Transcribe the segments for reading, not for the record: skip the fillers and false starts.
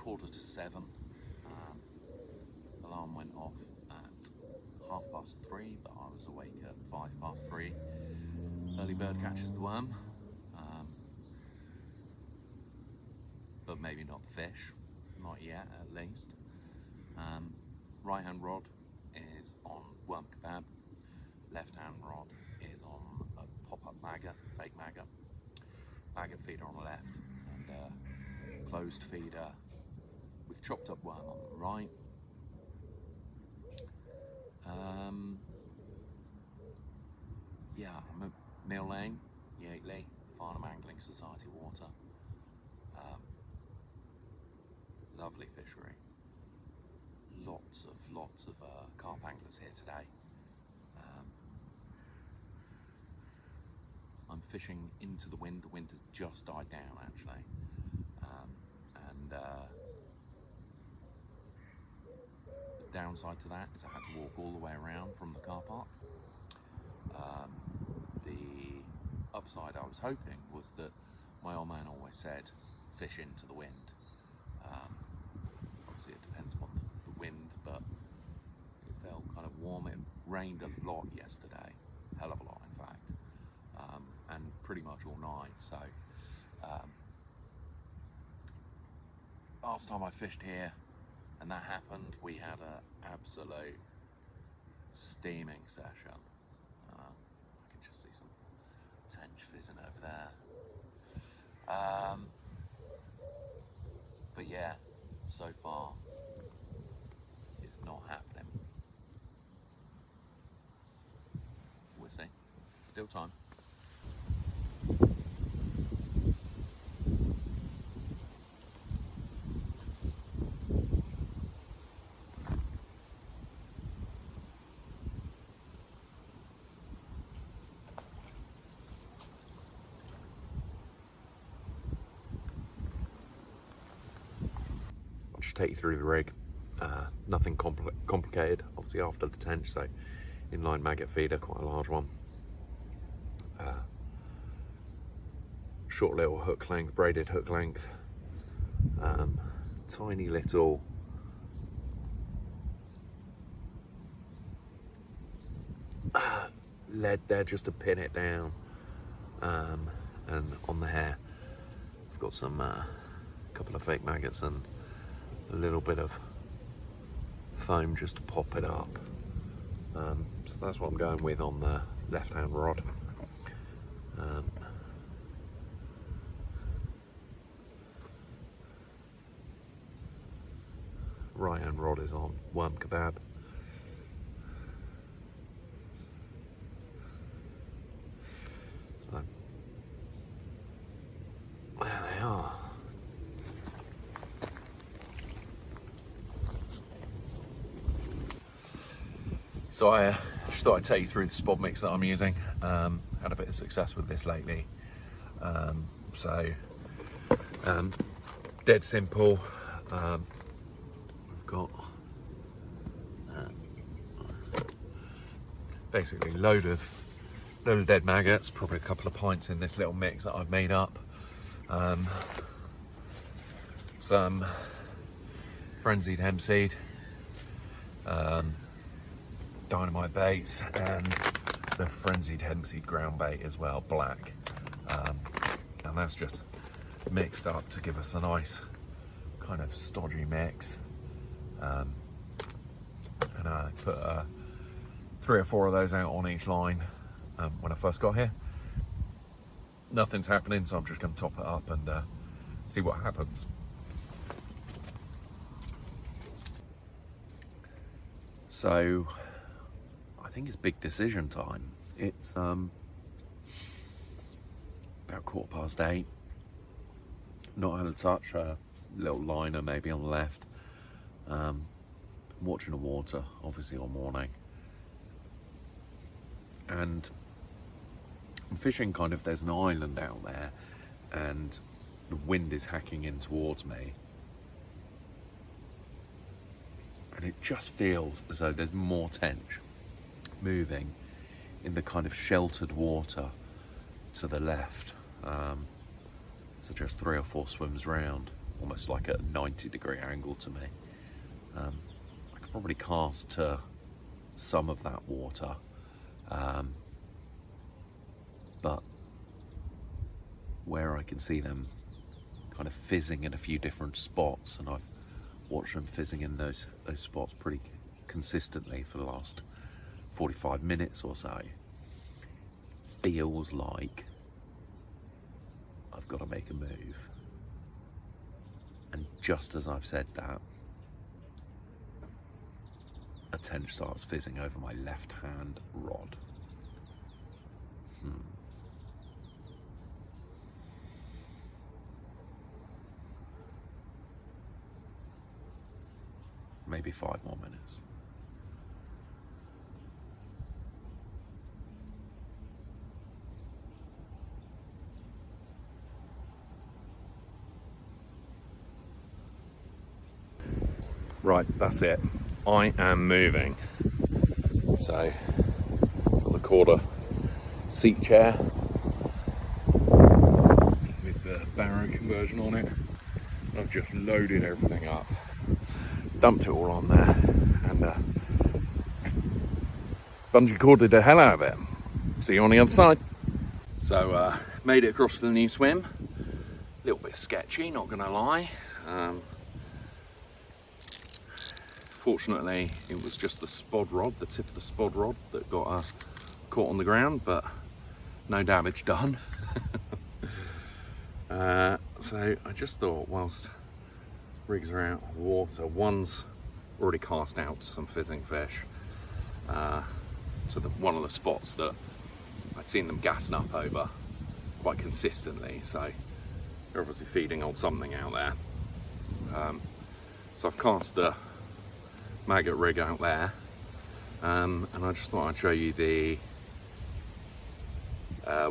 7:15. Alarm went off at 3:30, but I was awake at 3:05. Early bird catches the worm, but maybe not the fish, not yet at least. Right hand rod is on worm kebab, left hand rod is on a pop-up maggot, fake maggot. Maggot feeder on the left and a closed feeder with chopped up worm on the right. Yeah, I'm at Mill Lane, Yately, Farnham Angling Society water. Lovely fishery. Lots of carp anglers here today. I'm fishing into the wind. The wind has just died down actually, the downside to that is I had to walk all the way around from the car park. The upside I was hoping was that my old man always said fish into the wind. Obviously it depends upon the wind, but it felt kind of warm. It rained a lot yesterday, hell of a lot in fact, and pretty much all night. So last time I fished here and that happened, we had an absolute steaming session. I can just see some tench fizzing over there. But yeah, so far it's not happening. We'll see. Still time. Just take you through the rig. Nothing complicated, obviously after the tench, so inline maggot feeder, quite a large one. Short little hook length, braided hook length. Tiny little lead there just to pin it down. And on the hair, I've got some couple of fake maggots and a little bit of foam just to pop it up. So that's what I'm going with on the left hand rod. Right hand rod is on worm kebab. So there they are. So I just thought I'd take you through the spot mix that I'm using. Had a bit of success with this lately. Dead simple. We've got basically load of dead maggots, probably a couple of pints in this little mix that I've made up. Some frenzied hemp seed. Dynamite baits and the frenzied hemp seed ground bait as well, black, and that's just mixed up to give us a nice kind of stodgy mix. And I put 3 or 4 of those out on each line when I first got here. Nothing's happening, so I'm just going to top it up and see what happens. So I think it's big decision time. It's about 8:15. Not had a touch, a little liner maybe on the left. Watching the water, obviously all morning. And I'm fishing kind of, there's an island out there and the wind is hacking in towards me. And it just feels as though there's more tench moving in the kind of sheltered water to the left. So just 3 or 4 swims round almost like at a 90-degree angle to me. I could probably cast to some of that water, but where I can see them kind of fizzing in a few different spots, and I've watched them fizzing in those spots pretty consistently for the last 45 minutes or so, feels like I've got to make a move. And just as I've said that, a tench starts fizzing over my left hand rod. Maybe 5 more minutes. Right, that's it. I am moving. So, got the quarter seat chair with the barrow conversion on it. I've just loaded everything up, dumped it all on there, and bungee corded the hell out of it. See you on the other side. So, made it across to the new swim. A little bit sketchy, not gonna lie. Fortunately, it was just the spod rod, the tip of the spod rod, that got caught on the ground, but no damage done. So I just thought, whilst rigs are out of water, one's already cast out some fizzing fish to one of the spots that I'd seen them gassing up over quite consistently, so they're obviously feeding on something out there. So I've cast the maggot rig out there, and I just thought I'd show you the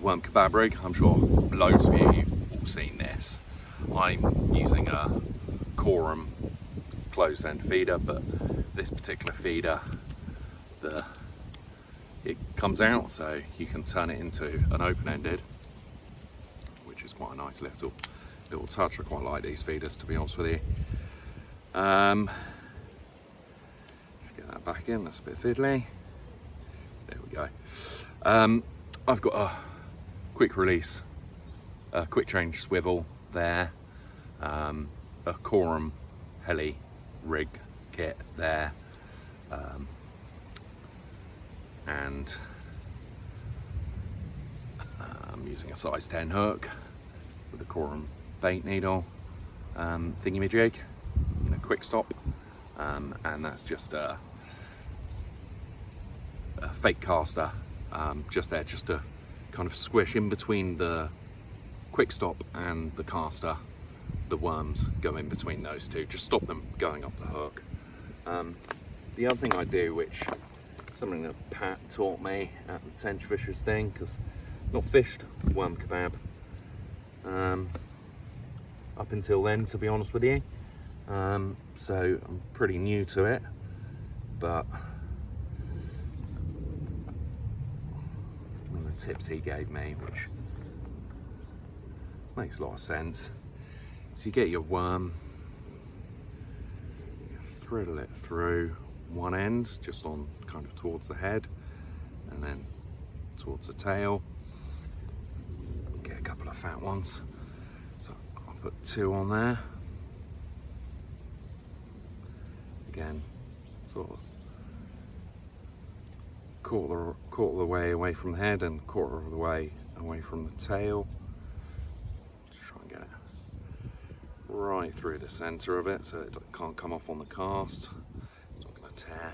worm kebab rig. I'm sure loads of you have all seen this. I'm using a Corum closed end feeder, but this particular feeder, it comes out so you can turn it into an open-ended, which is quite a nice little touch. I quite like these feeders, to be honest with you. Back in, that's a bit fiddly. There we go. I've got a quick release, a quick change swivel there, a Corum heli rig kit there, and I'm using a size 10 hook with a Corum bait needle thingy-majig, quick stop, and that's just a fake caster, just there, just to kind of squish in between the quick stop and the caster. The worms go in between those two, just stop them going up the hook. The other thing I do, which something that Pat taught me at the Tench Fishers thing, because I've not fished worm kebab up until then, to be honest with you, so I'm pretty new to it, but one of the tips he gave me, which makes a lot of sense, so you get your worm, you threadle it through one end, just on kind of towards the head, and then towards the tail. Get a couple of fat ones, so I'll put 2 on there. Again, sort of quarter of the way away from the head and quarter of the way away from the tail. Just try and get it right through the center of it so it can't come off on the cast. It's not going to tear.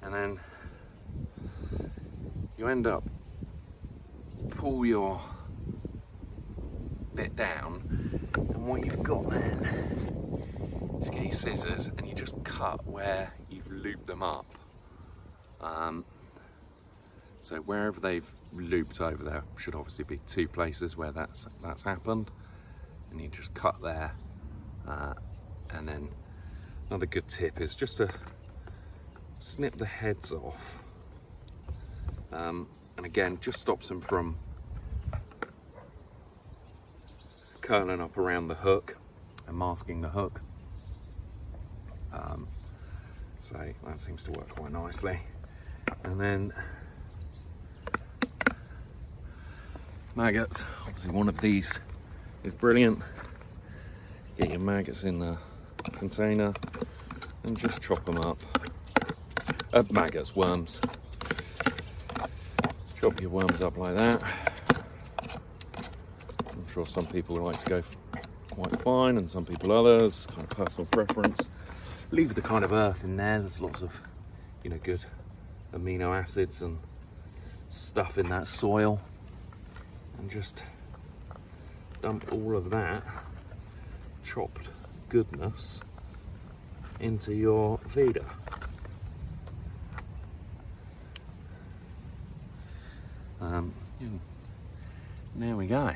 And then you end up, pull your bit down, and what you've got then is get your scissors and you just cut where you've looped them up. So wherever they've looped over, there should obviously be 2 places where that's happened, and you just cut there. And then another good tip is just to snip the heads off, and again just stops them from curling up around the hook. and masking the hook. So that seems to work quite nicely. And then maggots, obviously one of these is brilliant. Get your maggots in the container and just chop them up. Maggots, worms. Chop your worms up like that. I'm sure some people like to go quite fine and some people others, kind of personal preference. Leave the kind of earth in there. There's lots of, you know, good amino acids and stuff in that soil, and just dump all of that chopped goodness into your feeder. There we go.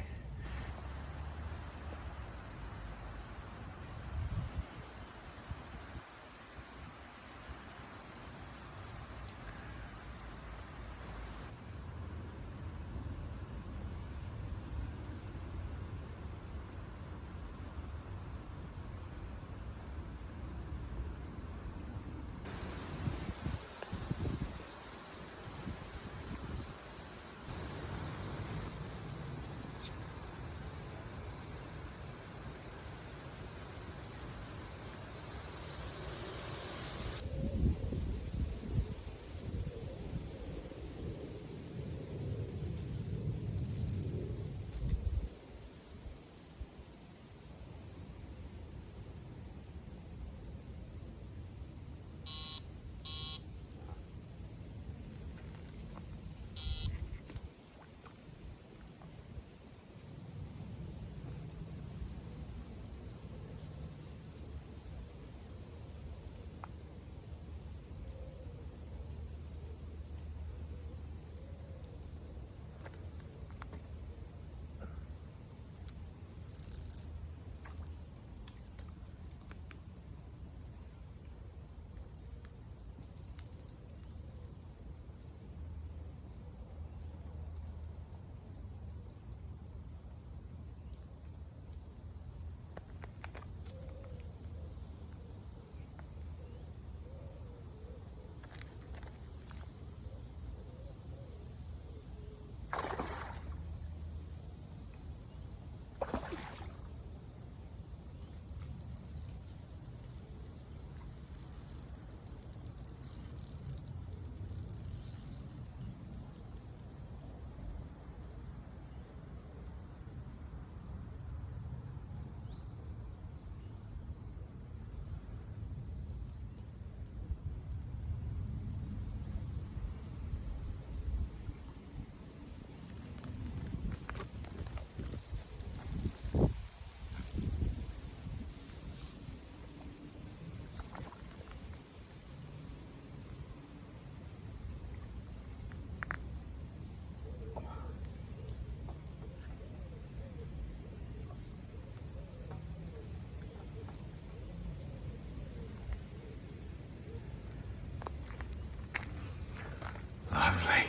Lovely.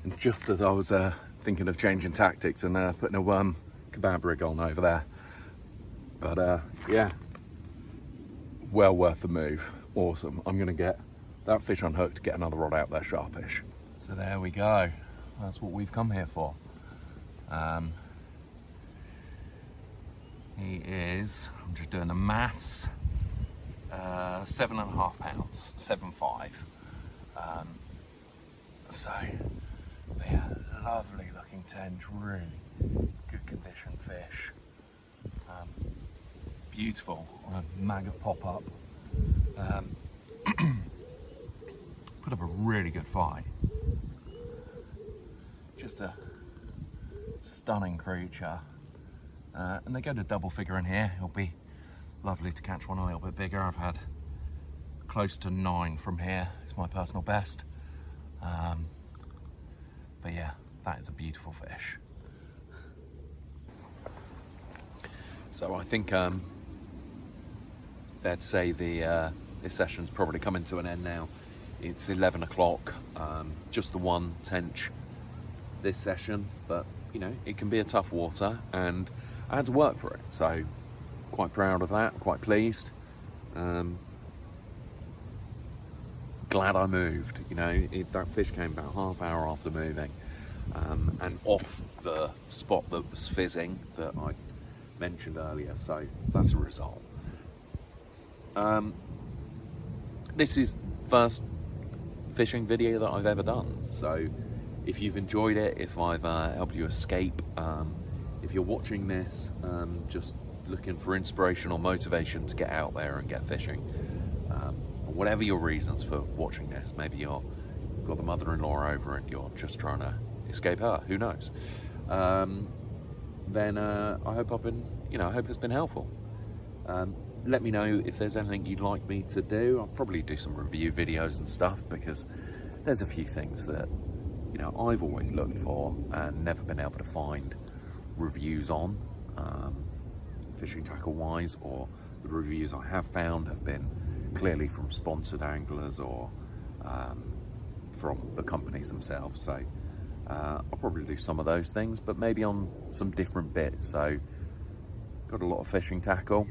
And just as I was thinking of changing tactics and putting a kebab rig on over there, but yeah, well worth the move. Awesome. I'm gonna get that fish unhooked, get another rod out there sharpish. So there we go. That's what we've come here for. He is, I'm just doing the maths, 7.5 pounds, 7.5. So, yeah, lovely looking tench, really good condition fish. Beautiful, maggot pop up. Put up a really good fight. Just a stunning creature. And they go to double figure in here. It'll be lovely to catch one a little bit bigger. I've had close to 9 from here. It's my personal best. But yeah, that is a beautiful fish. So I think fair to say this session's probably coming to an end now. It's 11 o'clock, just the one tench this session, but you know, it can be a tough water and I had to work for it. So quite proud of that, quite pleased. Glad I moved, you know, that fish came about half hour after moving, and off the spot that was fizzing that I mentioned earlier, so that's a result. This is the first fishing video that I've ever done, so if you've enjoyed it, if I've helped you escape, if you're watching this just looking for inspiration or motivation to get out there and get fishing, whatever your reasons for watching this, maybe you've got the mother-in-law over and you're just trying to escape her, who knows, then I hope I hope it's been helpful. Let me know if there's anything you'd like me to do. I'll probably do some review videos and stuff, because there's a few things that, you know, I've always looked for and never been able to find reviews on, fishing tackle wise, or the reviews I have found have been clearly from sponsored anglers or from the companies themselves. So I'll probably do some of those things, but maybe on some different bits. So got a lot of fishing tackle,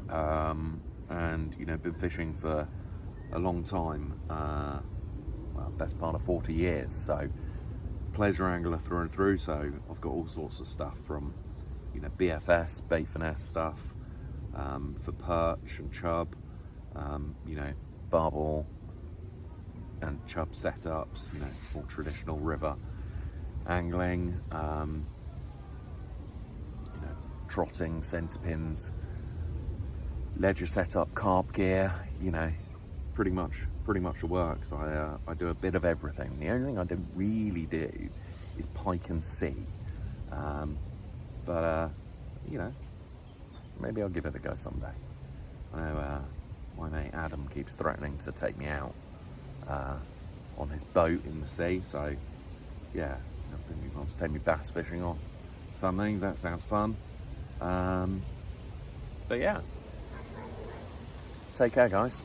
and you know, been fishing for a long time, well, best part of 40 years, so pleasure angler through and through. So I've got all sorts of stuff from, you know, BFS, bait finesse stuff, for perch and chub, you know, barbel and chub setups, you know, more traditional river angling, you know, trotting, centre pins, ledger setup, carp gear, you know, pretty much the works. I do a bit of everything. The only thing I don't really do is pike and sea, but you know, maybe I'll give it a go someday. I know my mate Adam keeps threatening to take me out on his boat in the sea, so yeah, I think he wants to take me bass fishing or something. That sounds fun. But yeah, take care, guys.